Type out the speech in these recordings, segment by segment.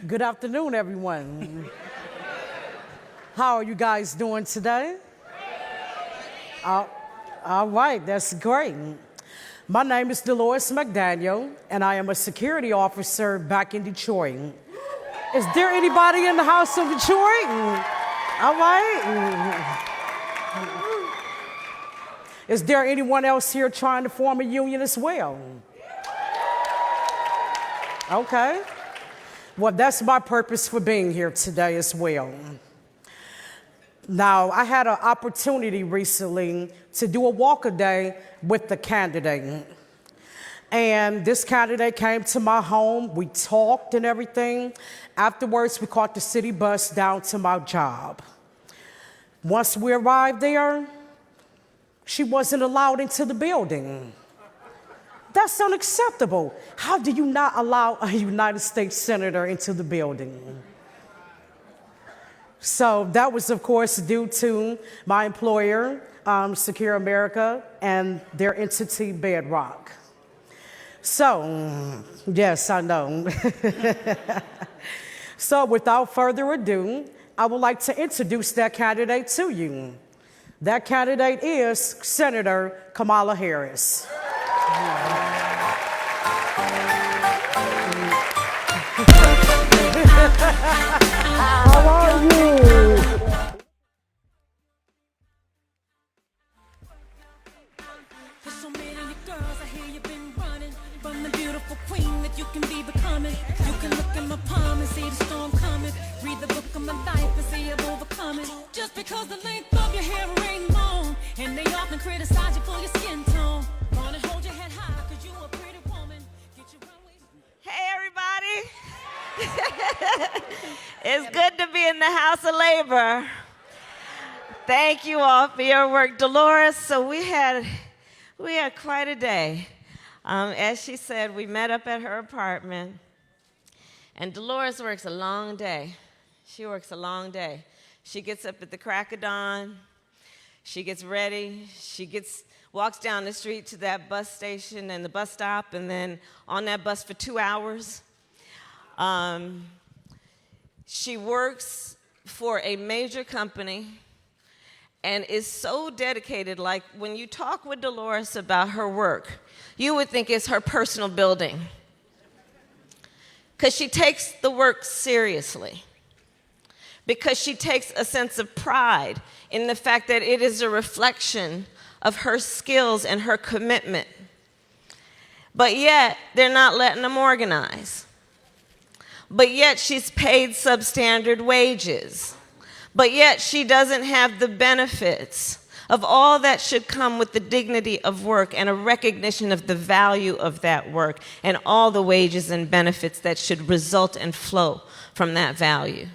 Good afternoon, everyone. How are you guys doing today? All right, that's great. My name is Dolores McDaniel, and I am a security officer back in Detroit. Is there anybody in the house of Detroit? All right. Is there anyone else here trying to form a union as well? Okay. Well, that's my purpose for being here today as well. Now, I had an opportunity recently to do a walk-a-day with the candidate. And this candidate came to my home. We talked and everything. Afterwards, we caught the city bus down to my job. Once we arrived there, she wasn't allowed into the building. That's unacceptable. How do you not allow a United States Senator into the building? So that was, of course, due to my employer, Secure America, and their entity, Bedrock. So, yes, I know. So without further ado, I would like to introduce that candidate to you. That candidate is Senator Kamala Harris. How are you? There's so many girls, I hear you've been running from the beautiful queen that you can be becoming. You can look in my palm and see the storm coming. Read the book of my life and see I've overcome it. Just because the length of your hair ain't long, and they often criticize you for your skin tone. Wanna hold your head high, cause you a pretty woman. Get your runway. Hey, everybody. It's good to be in the House of Labor. Thank you all for your work. Dolores, so we had quite a day. As she said, we met up at her apartment. And Dolores works a long day. She works a long day. She gets up at the crack of dawn. She gets ready. Walks down the street to that bus station and the bus stop, and then on that bus for 2 hours. She works for a major company and is so dedicated. Like, when you talk with Dolores about her work, you would think it's her personal building, because she takes the work seriously, because she takes a sense of pride in the fact that it is a reflection of her skills and her commitment. But yet, they're not letting them organize. But yet, she's paid substandard wages. But yet, she doesn't have the benefits of all that should come with the dignity of work and a recognition of the value of that work and all the wages and benefits that should result and flow from that value.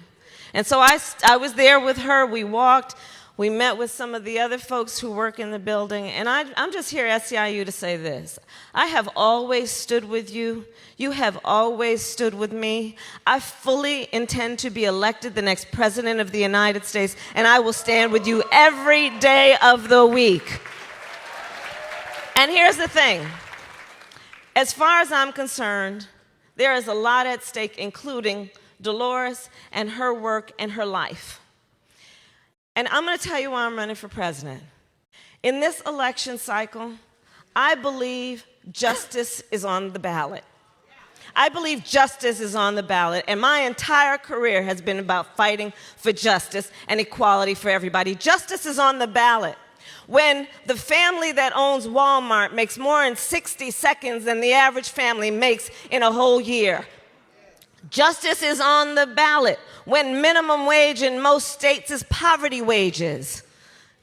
And so I was there with her. We walked. We met with some of the other folks who work in the building. And I'm just here at SEIU to say this. I have always stood with you. You have always stood with me. I fully intend to be elected the next president of the United States, and I will stand with you every day of the week. And here's the thing. As far as I'm concerned, there is a lot at stake, including Dolores and her work and her life. And I'm going to tell you why I'm running for president. In this election cycle, I believe justice is on the ballot. I believe justice is on the ballot, and my entire career has been about fighting for justice and equality for everybody. Justice is on the ballot. When the family that owns Walmart makes more in 60 seconds than the average family makes in a whole year. Justice is on the ballot when minimum wage in most states is poverty wages.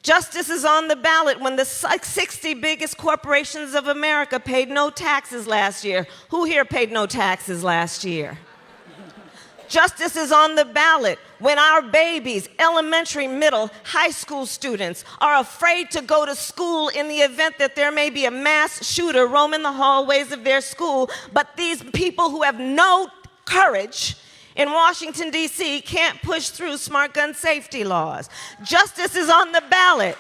Justice is on the ballot when the 60 biggest corporations of America paid no taxes last year. Who here paid no taxes last year? Justice is on the ballot when our babies, elementary, middle, high school students, are afraid to go to school in the event that there may be a mass shooter roaming the hallways of their school, but these people who have no courage in Washington, D.C. can't push through smart gun safety laws. Justice is on the ballot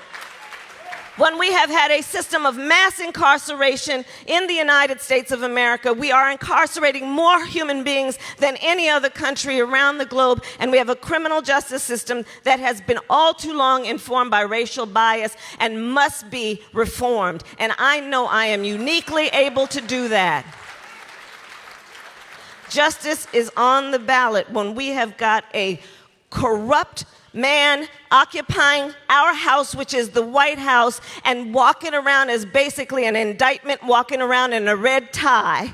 When we have had a system of mass incarceration in the United States of America, we are incarcerating more human beings than any other country around the globe, and we have a criminal justice system that has been all too long informed by racial bias and must be reformed. And I know I am uniquely able to do that. Justice is on the ballot when we have got a corrupt man occupying our house, which is the White House, and walking around as basically an indictment, walking around in a red tie.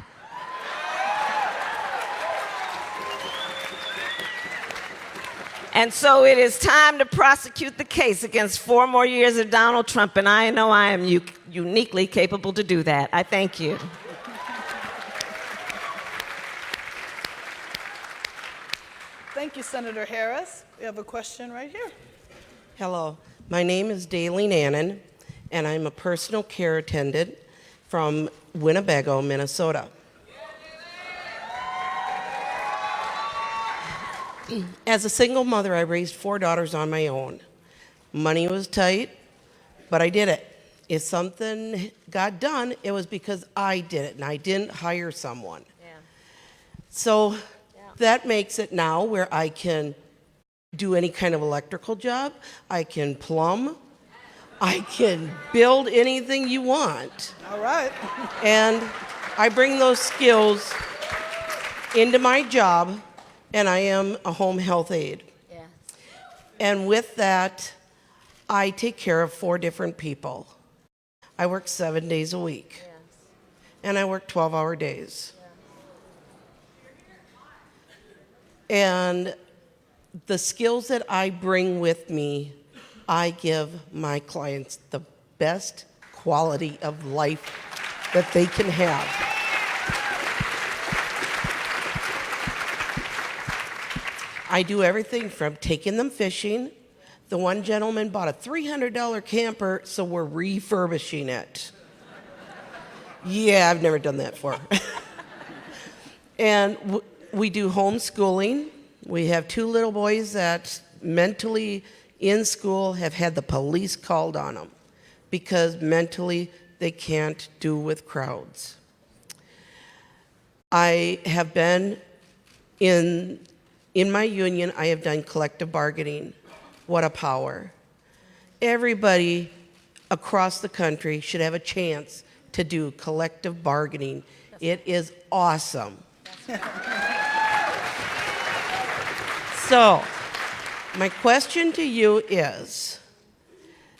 And so it is time to prosecute the case against 4 more years of Donald Trump, and I know I am uniquely capable to do that. I thank you. Thank you, Senator Harris. We have a question right here. Hello, my name is Daleen Annan, and I'm a personal care attendant from Winnebago, Minnesota. As a single mother, I raised 4 daughters on my own. Money was tight, but I did it. If something got done, it was because I did it, and I didn't hire someone. Yeah. So that makes it now where I can do any kind of electrical job. I can plumb. I can build anything you want. All right. And I bring those skills into my job, and I am a home health aide. Yes. And with that, I take care of 4 different people. I work 7 days a week. Yes. And I work 12-hour days. And the skills that I bring with me, I give my clients the best quality of life that they can have. I do everything from taking them fishing. The one gentleman bought a $300 camper, so we're refurbishing it. Yeah, I've never done that before. And we do homeschooling. We have 2 little boys that mentally in school have had the police called on them because mentally they can't do with crowds. I have been in my union, I have done collective bargaining. What a power. Everybody across the country should have a chance to do collective bargaining. It is awesome. So, my question to you is,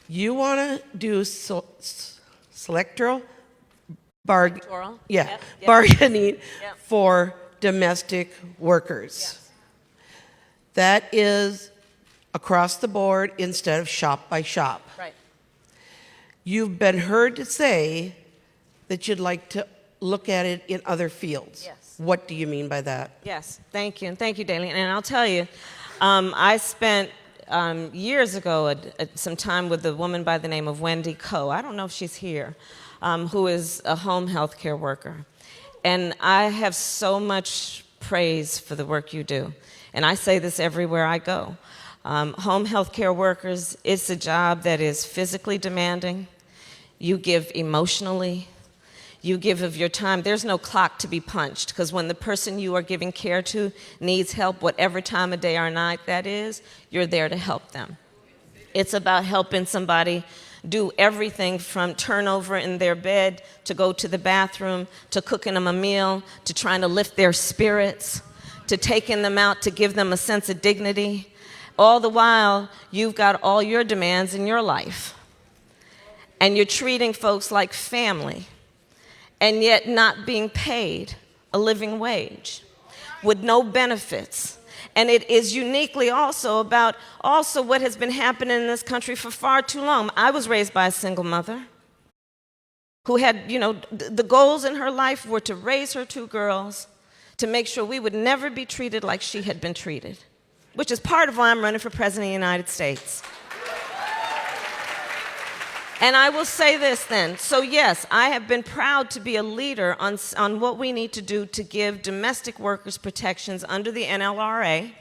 you want to do Electoral? Yeah, Yep. bargaining Yep. for domestic workers. Yes. That is across the board instead of shop by shop. Right. You've been heard to say that you'd like to look at it in other fields. Yes. What do you mean by that? Yes, thank you, and thank you, Daleen. And I'll tell you, I spent years ago some time with a woman by the name of Wendy Coe. I don't know if she's here, who is a home health care worker. And I have so much praise for the work you do. And I say this everywhere I go. Home health care workers, it's a job that is physically demanding. You give emotionally. You give of your time. There's no clock to be punched, because when the person you are giving care to needs help, whatever time of day or night that is, you're there to help them. It's about helping somebody do everything from turn over in their bed, to go to the bathroom, to cooking them a meal, to trying to lift their spirits, to taking them out to give them a sense of dignity. All the while, you've got all your demands in your life. And you're treating folks like family, and yet not being paid a living wage with no benefits. And it is uniquely also about what has been happening in this country for far too long. I was raised by a single mother who had, the goals in her life were to raise her 2 girls, to make sure we would never be treated like she had been treated, which is part of why I'm running for President of the United States. And I will say this then. So yes, I have been proud to be a leader on what we need to do to give domestic workers protections under the NLRA.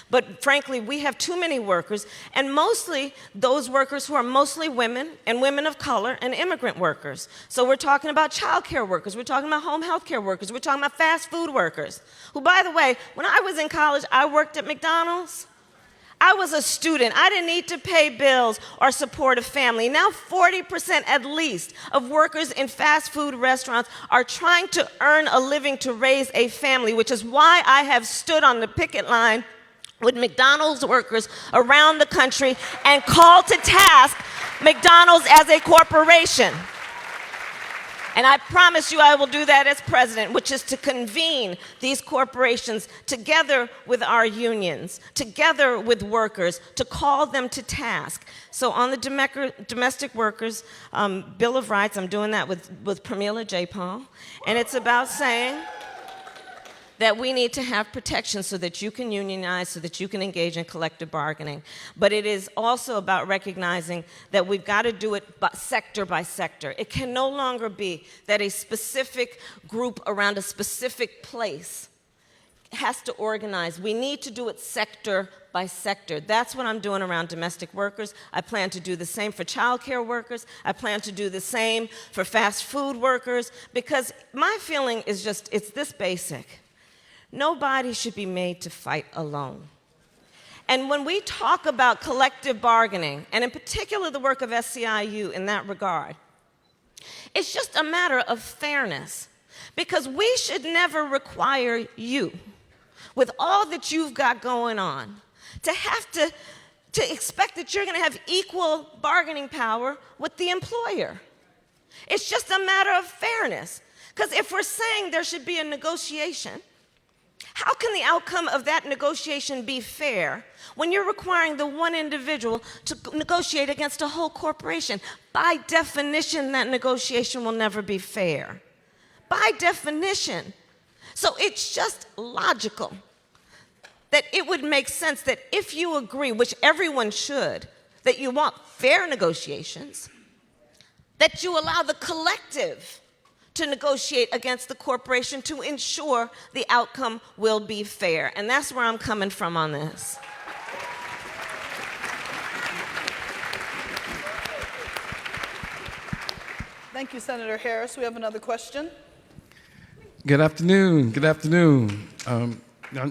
But frankly, we have too many workers, and mostly those workers who are mostly women and women of color and immigrant workers. So we're talking about child care workers, we're talking about home health care workers, we're talking about fast food workers, who, by the way, when I was in college, I worked at McDonald's. I was a student. I didn't need to pay bills or support a family. Now 40% at least of workers in fast food restaurants are trying to earn a living to raise a family, which is why I have stood on the picket line with McDonald's workers around the country and called to task McDonald's as a corporation. And I promise you I will do that as president, which is to convene these corporations together with our unions, together with workers, to call them to task. So on the domestic workers Bill of Rights, I'm doing that with Pramila Jayapal, and it's about saying that we need to have protection so that you can unionize, so that you can engage in collective bargaining. But it is also about recognizing that we've got to do it sector by sector. It can no longer be that a specific group around a specific place has to organize. We need to do it sector by sector. That's what I'm doing around domestic workers. I plan to do the same for child care workers. I plan to do the same for fast food workers, because my feeling is just, it's this basic. Nobody should be made to fight alone. And when we talk about collective bargaining, and in particular the work of SEIU in that regard, it's just a matter of fairness, because we should never require you, with all that you've got going on, to have to expect that you're going to have equal bargaining power with the employer. It's just a matter of fairness, because if we're saying there should be a negotiation, how can the outcome of that negotiation be fair when you're requiring the one individual to negotiate against a whole corporation? By definition, that negotiation will never be fair. By definition. So it's just logical that it would make sense that if you agree, which everyone should, that you want fair negotiations, that you allow the collective to negotiate against the corporation to ensure the outcome will be fair. And that's where I'm coming from on this. Thank you, Senator Harris. We have another question. Good afternoon. Good afternoon.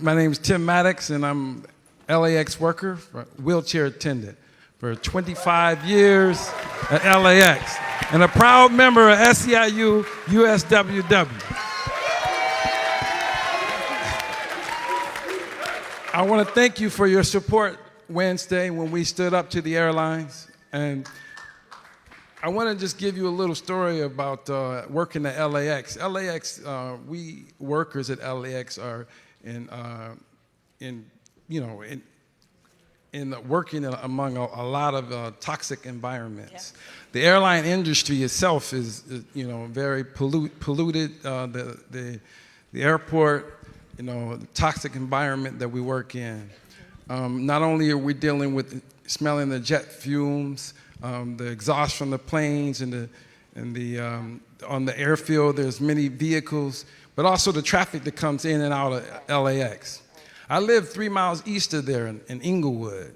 My name is Tim Maddox, and I'm LAX worker, wheelchair attendant for 25 years at LAX, and a proud member of SEIU USWW. I want to thank you for your support Wednesday when we stood up to the airlines. And I want to just give you a little story about working at LAX. We workers at LAX are working among a lot of toxic environments. Yeah. The airline industry itself is very polluted. The airport, the toxic environment that we work in. Not only are we dealing with smelling the jet fumes, the exhaust from the planes, and on the airfield there's many vehicles, but also the traffic that comes in and out of LAX. I live 3 miles east of there in Inglewood,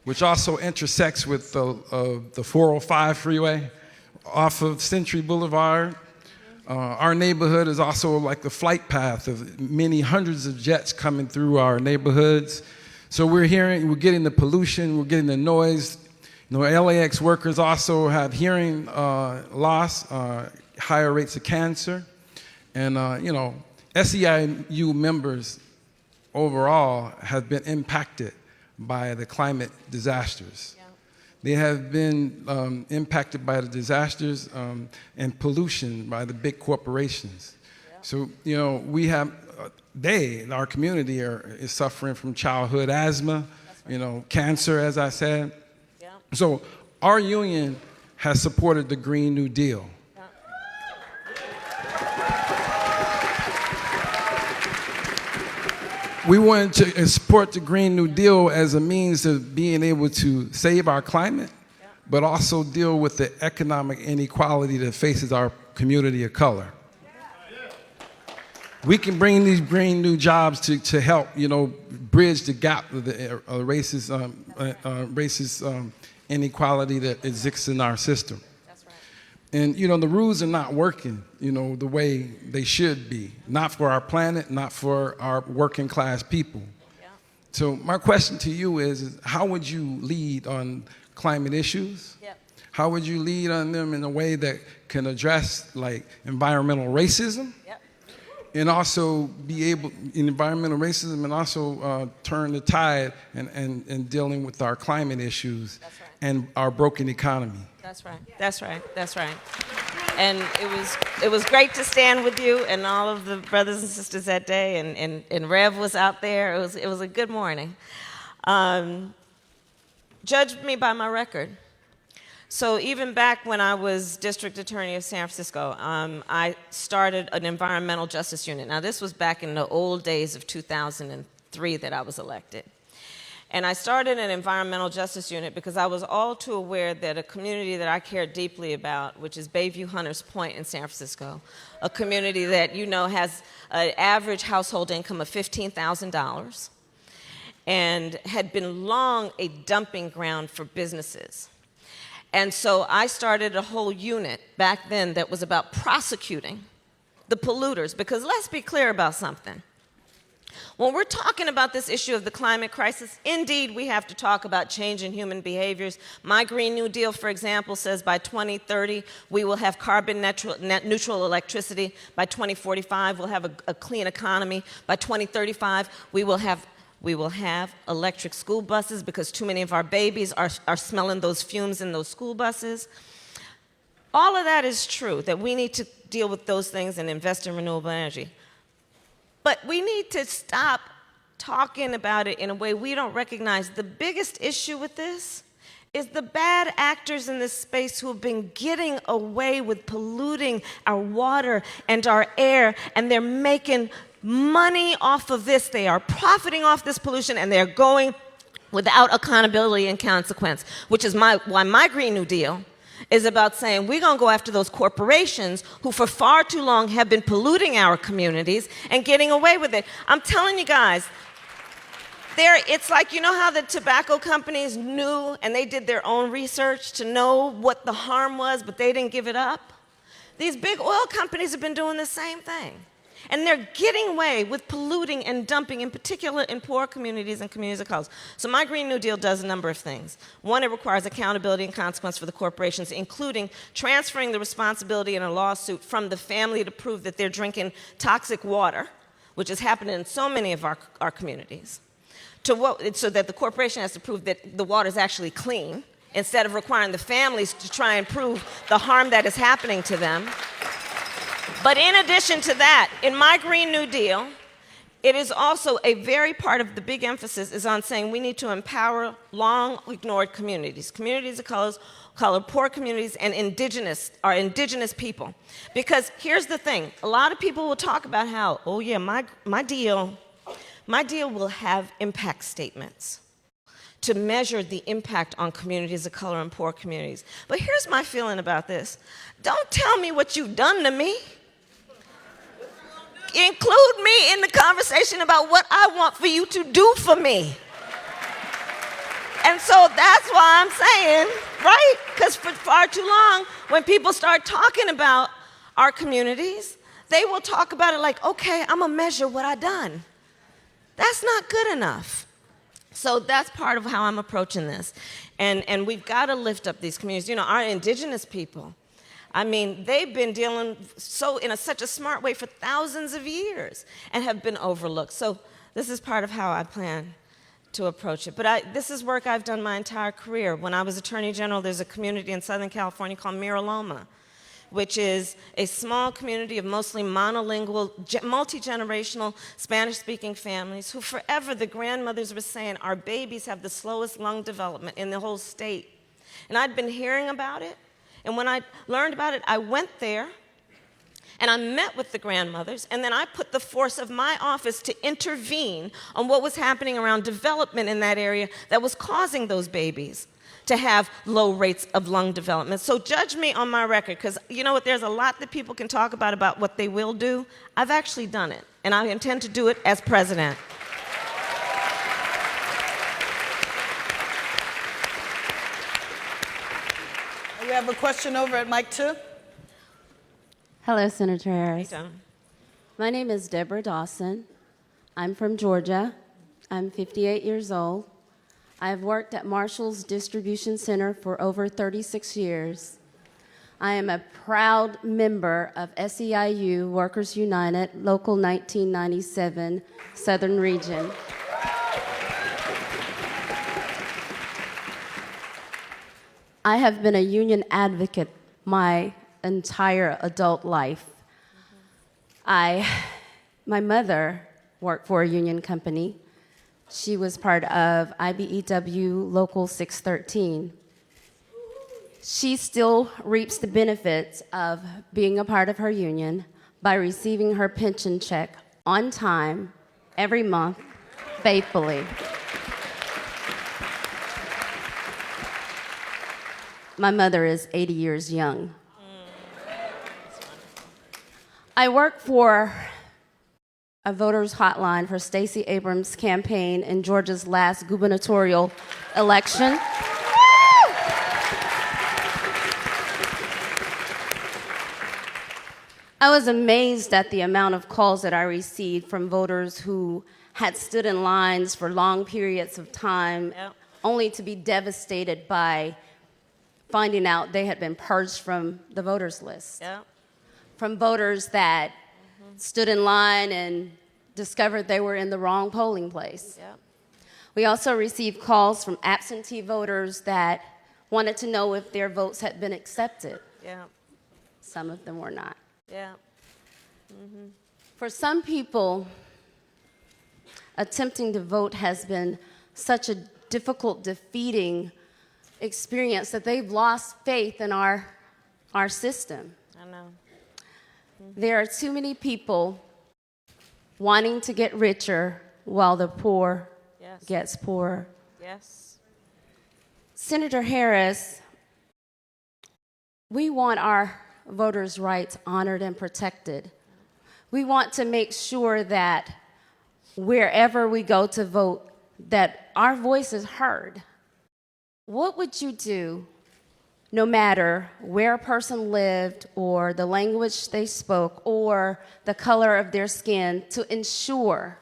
which also intersects with the 405 freeway off of Century Boulevard. Our neighborhood is also like the flight path of many hundreds of jets coming through our neighborhoods. So we're getting the pollution, we're getting the noise. LAX workers also have hearing loss, higher rates of cancer. And, SEIU members overall have been impacted by the climate disasters. Yeah. They have been impacted by the disasters and pollution by the big corporations. Yeah. So, we have, our community is suffering from childhood asthma, right. Cancer, as I said. Yeah. So our union has supported the Green New Deal. We wanted to support the Green New Deal as a means of being able to save our climate, but also deal with the economic inequality that faces our community of color. we can bring these green new jobs to help, bridge the gap of the racist inequality that exists in our system. That's right. And, the rules are not working, the way they should be. Not for our planet, not for our working class people. Yeah. So my question to you is how would you lead on climate issues? Yep. How would you lead on them in a way that can address like environmental racism? Yep. And also be able, in environmental racism, and also turn the tide and dealing with our climate issues. That's right. And our broken economy. That's right. That's right. That's right. And it was great to stand with you and all of the brothers and sisters that day. And Rev was out there. It was a good morning. Judge me by my record. So even back when I was district attorney of San Francisco, I started an environmental justice unit. Now this was back in the old days of 2003 that I was elected. And I started an environmental justice unit because I was all too aware that a community that I cared deeply about, which is Bayview Hunters Point in San Francisco, a community that has an average household income of $15,000 and had been long a dumping ground for businesses. And so I started a whole unit back then that was about prosecuting the polluters, because let's be clear about something. When we're talking about this issue of the climate crisis, indeed we have to talk about change in human behaviors. My Green New Deal, for example, says by 2030 we will have carbon net neutral electricity. By 2045 we'll have a clean economy. By 2035 we will have electric school buses because too many of our babies are smelling those fumes in those school buses. All of that is true, that we need to deal with those things and invest in renewable energy. But we need to stop talking about it in a way we don't recognize. The biggest issue with this is the bad actors in this space who have been getting away with polluting our water and our air, and they're making money off of this. They are profiting off this pollution, and they're going without accountability and consequence, which is why my Green New Deal is about saying we're going to go after those corporations who for far too long have been polluting our communities and getting away with it. I'm telling you guys, it's like, how the tobacco companies knew and they did their own research to know what the harm was, but they didn't give it up? These big oil companies have been doing the same thing. And they're getting away with polluting and dumping, in particular in poor communities and communities of color. So my Green New Deal does a number of things. One, it requires accountability and consequence for the corporations, including transferring the responsibility in a lawsuit from the family to prove that they're drinking toxic water, which is happening in so many of our communities, so that the corporation has to prove that the water is actually clean, instead of requiring the families to try and prove the harm that is happening to them. But in addition to that, in my Green New Deal, it is also a very part of the big emphasis is on saying we need to empower long ignored communities, communities of color, poor communities, and indigenous people. Because here's the thing, a lot of people will talk about how, oh yeah, my deal will have impact statements to measure the impact on communities of color and poor communities. But here's my feeling about this. Don't tell me what you've done to me. Include me in the conversation about what I want for you to do for me. And so that's why I'm saying, right? Because for far too long, when people start talking about our communities, they will talk about it like, okay, I'm gonna measure what I done. That's not good enough. So that's part of how I'm approaching this. And we've got to lift up these communities. Our indigenous people, they've been dealing in such a smart way for thousands of years and have been overlooked. So this is part of how I plan to approach it. But this is work I've done my entire career. When I was Attorney General, there's a community in Southern California called Mira Loma, which is a small community of mostly monolingual, multi-generational Spanish-speaking families who forever the grandmothers were saying our babies have the slowest lung development in the whole state. And I'd been hearing about it. And when I learned about it, I went there and I met with the grandmothers, and then I put the force of my office to intervene on what was happening around development in that area that was causing those babies to have low rates of lung development. So judge me on my record, because you know what, there's a lot that people can talk about what they will do. I've actually done it, and I intend to do it as president. We have a question over at mic 2. Hello, Senator Harris. Hey, Tom. My name is Deborah Dawson. I'm from Georgia. I'm 58 years old. I've worked at Marshall's Distribution Center for over 36 years. I am a proud member of SEIU, Workers United, Local 1997, Southern Region. I have been a union advocate my entire adult life. My mother worked for a union company. She was part of IBEW Local 613. She still reaps the benefits of being a part of her union by receiving her pension check on time, every month, faithfully. My mother is 80 years young. I work for a voters hotline for Stacey Abrams' campaign in Georgia's last gubernatorial election. I was amazed at the amount of calls that I received from voters who had stood in lines for long periods of time, only to be devastated by finding out they had been purged from the voters list. From voters that stood in line and discovered they were in the wrong polling place. We also received calls from absentee voters that wanted to know if their votes had been accepted. Some of them were not. For some people, attempting to vote has been such a difficult, defeating experience that they've lost faith in our system. I know. There are too many people wanting to get richer while the poor gets poorer. Senator Harris, we want our voters' rights honored and protected. We want to make sure that wherever we go to vote, that our voice is heard. What would you do, no matter where a person lived or the language they spoke or the color of their skin, to ensure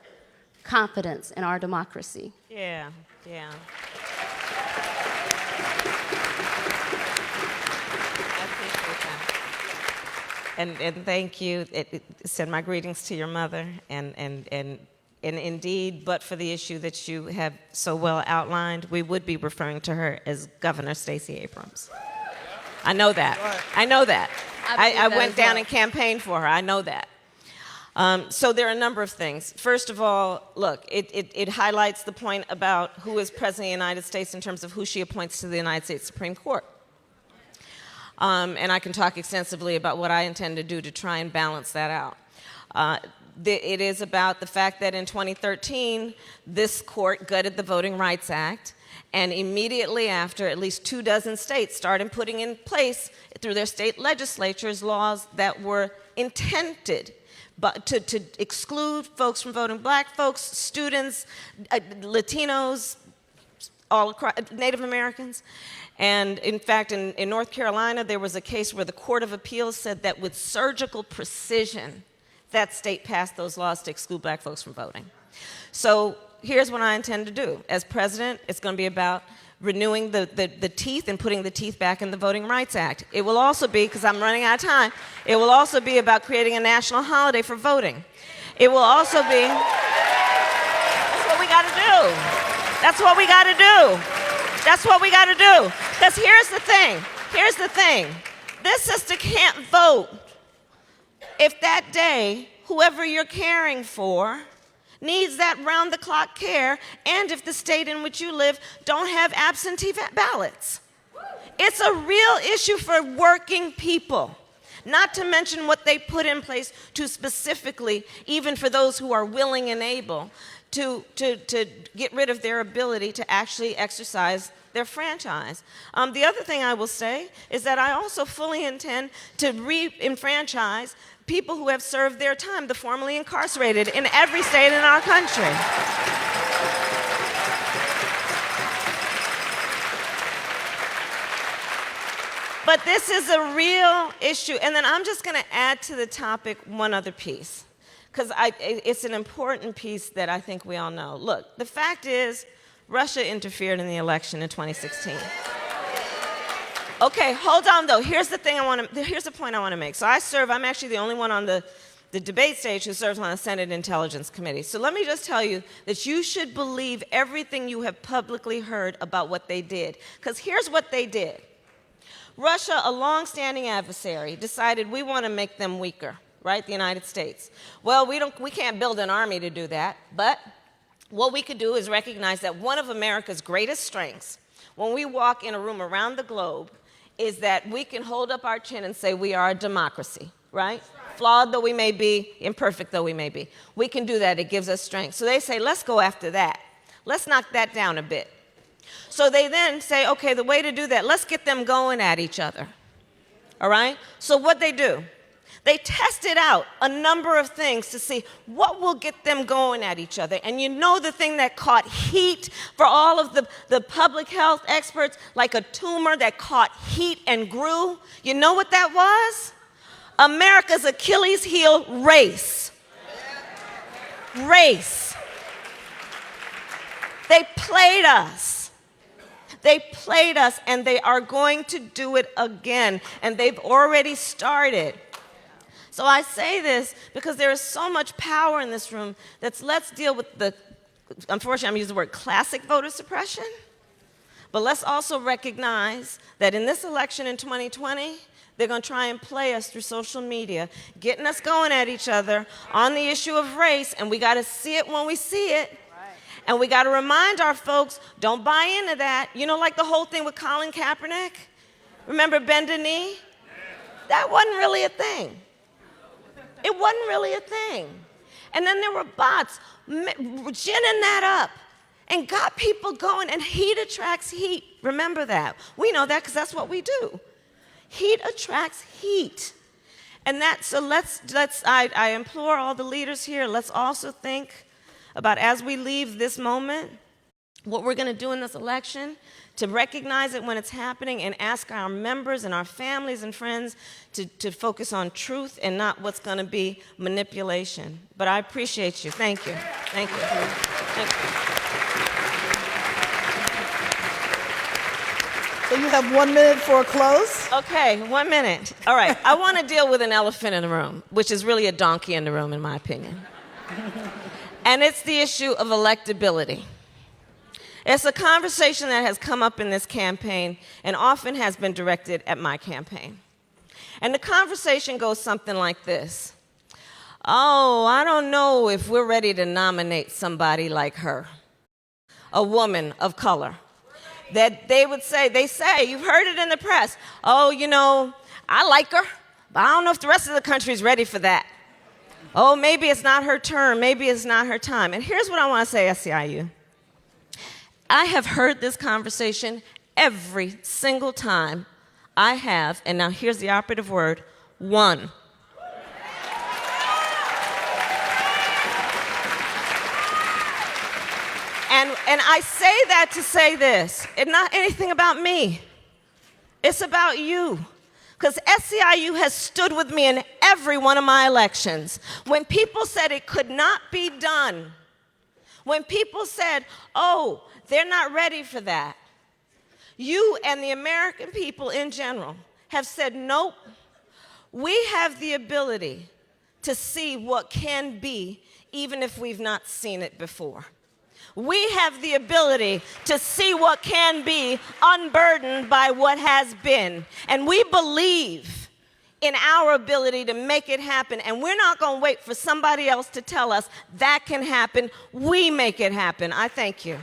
confidence in our democracy? Yeah. And thank you. Send my greetings to your mother. And indeed, but for the issue that you have so well outlined, we would be referring to her as Governor Stacey Abrams. I know that. I know that. I went down and campaigned for her. I know that. So there are a number of things. First of all, look, it highlights the point about who is President of the United States in terms of who she appoints to the United States Supreme Court. And I can talk extensively about what I intend to do to try and balance that out. It is about the fact that in 2013, this court gutted the Voting Rights Act, and immediately after, at least 24 states started putting in place, through their state legislatures, laws that were intended to exclude folks from voting, black folks, students, Latinos, all across, Native Americans. And in fact, in North Carolina, there was a case where the Court of Appeals said that with surgical precision, that state passed those laws to exclude black folks from voting. So here's what I intend to do. As president, it's going to be about renewing the teeth and putting the teeth back in the Voting Rights Act. It will also be, because I'm running out of time, it will also be about creating a national holiday for voting. It will also be, that's what we got to do. That's what we got to do. That's what we got to do. Because here's the thing. This sister can't vote if that day, whoever you're caring for needs that round-the-clock care, and if the state in which you live don't have absentee ballots. It's a real issue for working people, not to mention what they put in place to specifically, even for those who are willing and able, to get rid of their ability to actually exercise their franchise. The other thing I will say is that I also fully intend to re-enfranchise people who have served their time, the formerly incarcerated, in every state in our country. But this is a real issue. And then I'm just going to add to the topic one other piece, because it's an important piece that I think we all know. Look, the fact is, Russia interfered in the election in 2016. Okay, hold on though. Here's the point I want to make. So I'm actually the only one on the debate stage who serves on the Senate Intelligence Committee. So let me just tell you that you should believe everything you have publicly heard about what they did. Because here's what they did. Russia, a long-standing adversary, decided we want to make them weaker, right? The United States. Well, we can't build an army to do that, but what we could do is recognize that one of America's greatest strengths when we walk in a room around the globe is that we can hold up our chin and say we are a democracy, right? Flawed though we may be, imperfect though we may be. We can do that. It gives us strength. So they say, let's go after that. Let's knock that down a bit. So they then say, okay, the way to do that, let's get them going at each other, all right? So what they do, they tested out a number of things to see what will get them going at each other. And you know the thing that caught heat for all of the public health experts, like a tumor that caught heat and grew? You know what that was? America's Achilles heel, race. Race. They played us. They played us, and they are going to do it again, and they've already started. So I say this because there is so much power in this room let's deal with unfortunately I'm using the word classic voter suppression, but let's also recognize that in this election in 2020, they're going to try and play us through social media, getting us going at each other on the issue of race, and we got to see it when we see it. And we got to remind our folks, don't buy into that. You know, like the whole thing with Colin Kaepernick? Remember bend a knee? That wasn't really a thing. It wasn't really a thing. And then there were bots ginning that up and got people going. And heat attracts heat. Remember that. We know that because that's what we do. Heat attracts heat. And so I implore all the leaders here, let's also think about, as we leave this moment, what we're going to do in this election, to recognize it when it's happening and ask our members and our families and friends to focus on truth and not what's going to be manipulation. But I appreciate you. Thank you. Thank you. Thank you. So you have 1 minute for a close. Okay, 1 minute. All right. I want to deal with an elephant in the room, which is really a donkey in the room, in my opinion. And it's the issue of electability. It's a conversation that has come up in this campaign and often has been directed at my campaign. And the conversation goes something like this. Oh, I don't know if we're ready to nominate somebody like her, a woman of color. That they say, you've heard it in the press, oh, you know, I like her, but I don't know if the rest of the country is ready for that. Oh, maybe it's not her turn. Maybe it's not her time. And here's what I want to say, SEIU. I have heard this conversation every single time I have, and now here's the operative word, won. And I say that to say this. It's not anything about me. It's about you. Because SEIU has stood with me in every one of my elections. When people said it could not be done, when people said, oh, they're not ready for that, you and the American people in general have said, nope, we have the ability to see what can be, even if we've not seen it before. We have the ability to see what can be unburdened by what has been. And we believe in our ability to make it happen. And we're not going to wait for somebody else to tell us that can happen. We make it happen. I thank you.